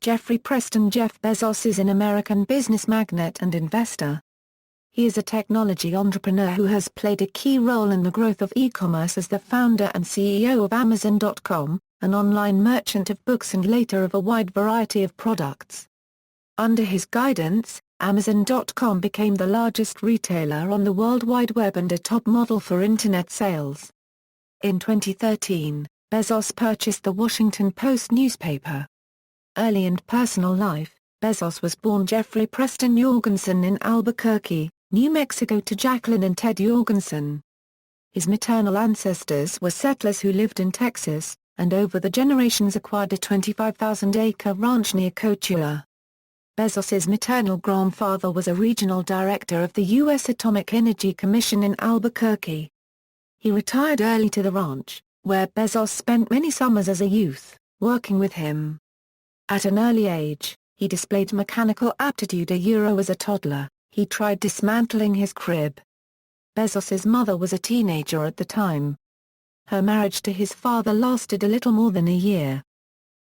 Jeffrey Preston. Jeff Bezos is an American business magnate and investor. He is a technology entrepreneur who has played a key role in the growth of e-commerce as the founder and CEO of Amazon.com, an online merchant of books and later of a wide variety of products. Under his guidance, Amazon.com became the largest retailer on the World Wide Web and a top model for Internet sales. In 2013, Bezos purchased the Washington Post newspaper. Early and personal life. Bezos was born Jeffrey Preston Jorgensen in Albuquerque, New Mexico to Jacqueline and Ted Jorgensen. His maternal ancestors were settlers who lived in Texas, and over the generations acquired a 25,000-acre ranch near Cotulla. Bezos's maternal grandfather was a regional director of the U.S. Atomic Energy Commission in Albuquerque. He retired early to the ranch, where Bezos spent many summers as a youth, working with him. At an early age, he displayed mechanical aptitude. As a toddler, he tried dismantling his crib. Bezos's mother was a teenager at the time. Her marriage to his father lasted a little more than a year.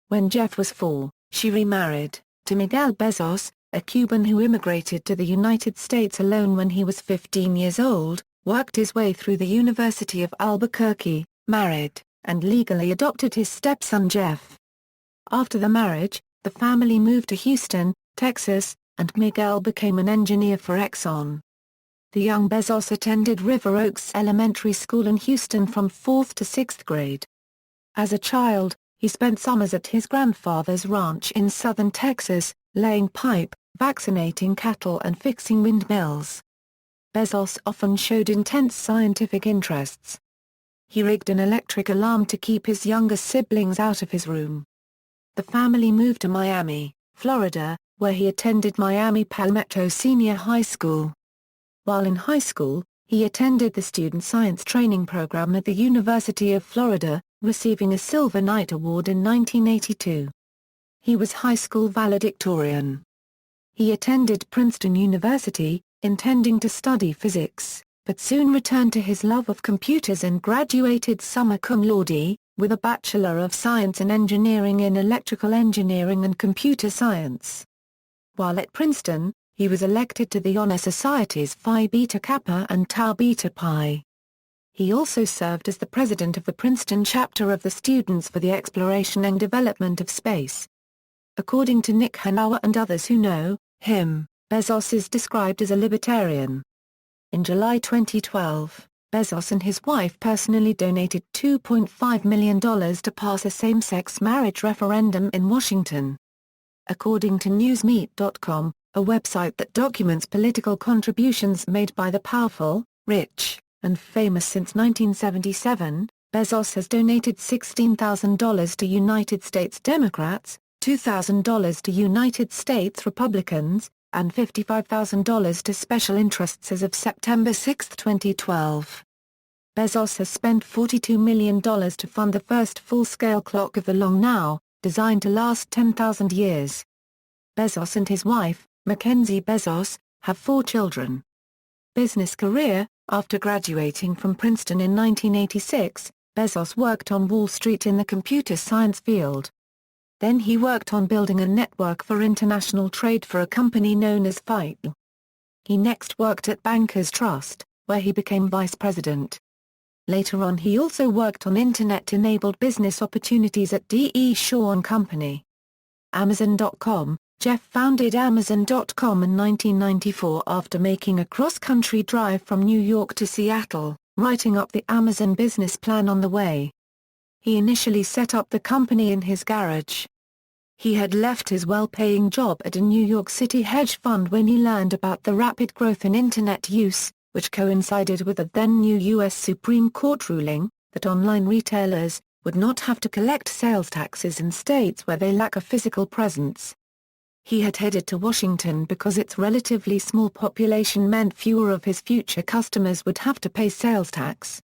When Jeff was 4, she remarried to Miguel Bezos, a Cuban who immigrated to the United States alone when he was 15 years old, worked his way through the University of Albuquerque, married, and legally adopted his stepson Jeff. After the marriage, the family moved to Houston, Texas, and Miguel became an engineer for Exxon. The young Bezos attended River Oaks Elementary School in Houston from 4th to 6th grade. As a child, he spent summers at his grandfather's ranch in southern Texas, laying pipe, vaccinating cattle and fixing windmills. Bezos often showed intense scientific interests. He rigged an electric alarm to keep his younger siblings out of his room. The family moved to Miami, Florida, where he attended Miami Palmetto Senior High School. While in high school, he attended the Student Science Training Program at the University of Florida, receiving a Silver Knight Award in 1982. He was high school valedictorian. He attended Princeton University, intending to study physics, but soon returned to his love of computers and graduated summa cum laude, with a Bachelor of Science in Engineering in Electrical Engineering and Computer Science. While at Princeton, he was elected to the Honor Societies Phi Beta Kappa and Tau Beta Pi. He also served as the president of the Princeton chapter of the Students for the Exploration and Development of Space. According to Nick Hanauer and others who know him, Bezos is described as a libertarian. In July 2012, Bezos and his wife personally donated $2.5 million to pass a same-sex marriage referendum in Washington. According to Newsmeet.com, a website that documents political contributions made by the powerful, rich, and famous since 1977, Bezos has donated $16,000 to United States Democrats, $2,000 to United States Republicans, and $55,000 to special interests as of September 6, 2012. Bezos has spent $42 million to fund the first full-scale clock of the long now, designed to last 10,000 years. Bezos and his wife, Mackenzie Bezos, have 4 children. Business career. After graduating from Princeton in 1986, Bezos worked on Wall Street in the computer science field. Then he worked on building a network for international trade for a company known as FITE. He next worked at Bankers Trust, where he became vice president. Later on he also worked on Internet-enabled business opportunities at D.E. Shaw & Company. Amazon.com. Jeff founded Amazon.com in 1994 after making a cross-country drive from New York to Seattle, writing up the Amazon business plan on the way. He initially set up the company in his garage. He had left his well-paying job at a New York City hedge fund when he learned about the rapid growth in Internet use, which coincided with a then-new U.S. Supreme Court ruling, that online retailers would not have to collect sales taxes in states where they lack a physical presence. He had headed to Washington because its relatively small population meant fewer of his future customers would have to pay sales tax.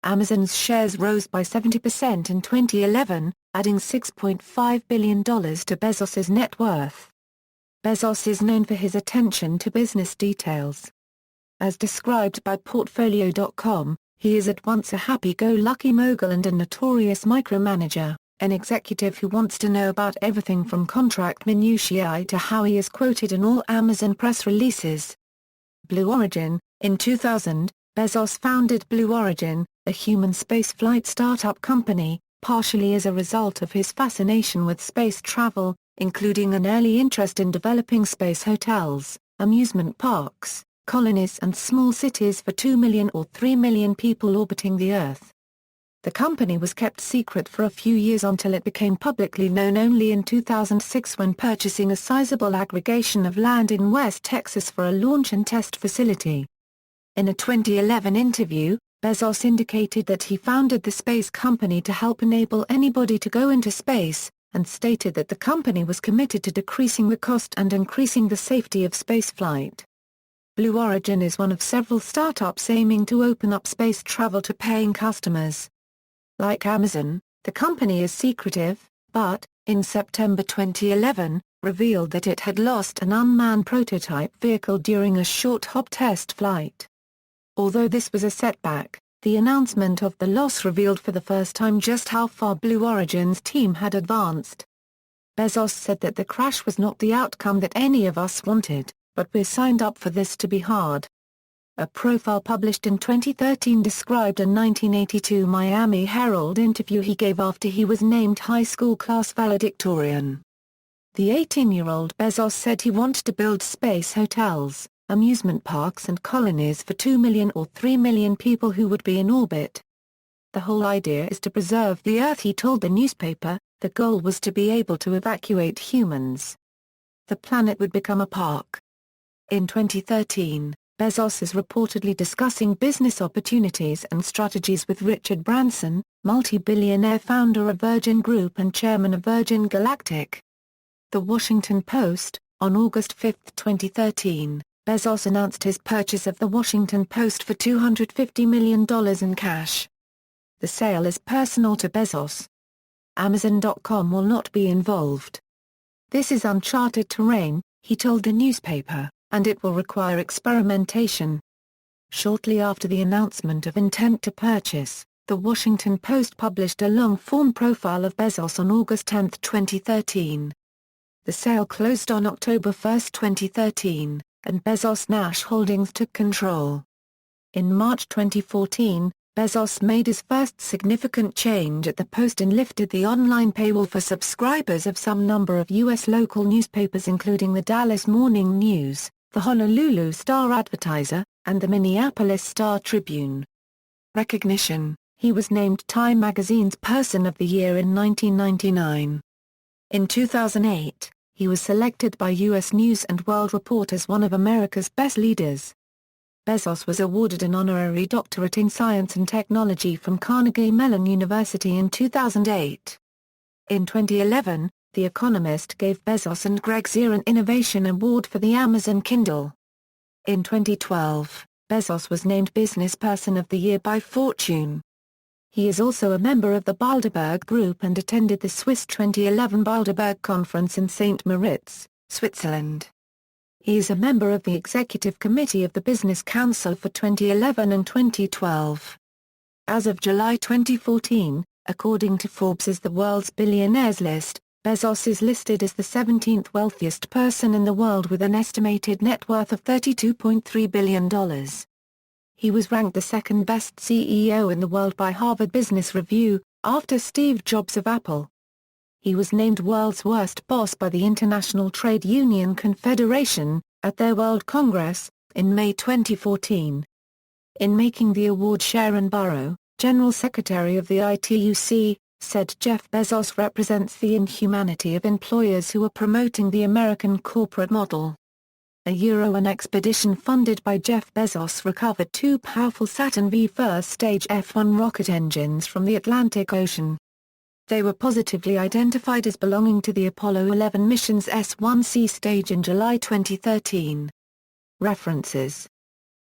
Amazon's shares rose by 70% in 2011, adding $6.5 billion to Bezos's net worth. Bezos is known for his attention to business details. As described by Portfolio.com, he is at once a happy-go-lucky mogul and a notorious micromanager. an executive who wants to know about everything from contract minutiae to how he is quoted in all Amazon press releases. Blue Origin. In 2000, Bezos founded Blue Origin, a human spaceflight startup company, partially as a result of his fascination with space travel, including an early interest in developing space hotels, amusement parks, colonies and small cities for 2 million or 3 million people orbiting the Earth. The company was kept secret for a few years until it became publicly known only in 2006 when purchasing a sizable aggregation of land in West Texas for a launch and test facility. In a 2011 interview, Bezos indicated that he founded the space company to help enable anybody to go into space, and stated that the company was committed to decreasing the cost and increasing the safety of spaceflight. Blue Origin is one of several startups aiming to open up space travel to paying customers. Like Amazon, the company is secretive, but, in September 2011, revealed that it had lost an unmanned prototype vehicle during a short hop test flight. Although this was a setback, the announcement of the loss revealed for the first time just how far Blue Origin's team had advanced. Bezos said that the crash was not the outcome that any of us wanted, but we signed up for this to be hard. A profile published in 2013 described a 1982 Miami Herald interview he gave after he was named high school class valedictorian. The 18-year-old Bezos said he wanted to build space hotels, amusement parks and colonies for 2 million or 3 million people who would be in orbit. The whole idea is to preserve the Earth, he told the newspaper. The goal was to be able to evacuate humans. The planet would become a park. In 2013, Bezos is reportedly discussing business opportunities and strategies with Richard Branson, multi-billionaire founder of Virgin Group and chairman of Virgin Galactic. The Washington Post. On August 5, 2013, Bezos announced his purchase of The Washington Post for $250 million in cash. The sale is personal to Bezos. Amazon.com will not be involved. This is uncharted terrain, he told the newspaper, and it will require experimentation. Shortly after the announcement of intent to purchase, The Washington Post published a long-form profile of Bezos on August 10, 2013. The sale closed on October 1, 2013, and Bezos Nash Holdings took control. In March 2014, Bezos made his first significant change at the Post and lifted the online paywall for subscribers of some number of U.S. local newspapers including the Dallas Morning News, the Honolulu Star-Advertiser, and the Minneapolis Star-Tribune. Recognition: he was named Time magazine's Person of the Year in 1999. In 2008, he was selected by U.S. News & World Report as one of America's best leaders. Bezos was awarded an honorary doctorate in science and technology from Carnegie Mellon University in 2008. In 2011, The Economist gave Bezos and Greg Zier an Innovation Award for the Amazon Kindle. In 2012, Bezos was named Business Person of the Year by Fortune. He is also a member of the Bilderberg Group and attended the Swiss 2011 Bilderberg Conference in St. Moritz, Switzerland. He is a member of the Executive Committee of the Business Council for 2011 and 2012. As of July 2014, according to Forbes' The World's Billionaires list, Bezos is listed as the 17th wealthiest person in the world with an estimated net worth of $32.3 billion. He was ranked the second best CEO in the world by Harvard Business Review, after Steve Jobs of Apple. He was named World's Worst Boss by the International Trade Union Confederation, at their World Congress, in May 2014. In making the award, Sharon Burrow, General Secretary of the ITUC, said Jeff Bezos represents the inhumanity of employers who are promoting the American corporate model. An expedition funded by Jeff Bezos recovered two powerful Saturn V first-stage F-1 rocket engines from the Atlantic Ocean. They were positively identified as belonging to the Apollo 11 mission's S-1C stage in July 2013. References.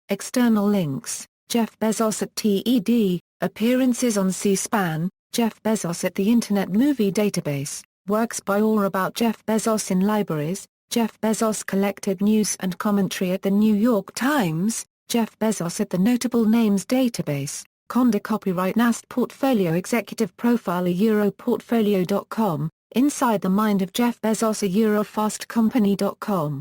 External links: Jeff Bezos at TED, appearances on C-SPAN, Jeff Bezos at the Internet Movie Database, works by or about Jeff Bezos in libraries, Jeff Bezos collected news and commentary at the New York Times, Jeff Bezos at the Notable Names Database, Conda Copyright Nast Portfolio Executive Profile Portfolio.com, Inside the Mind of Jeff Bezos Fastcompany.com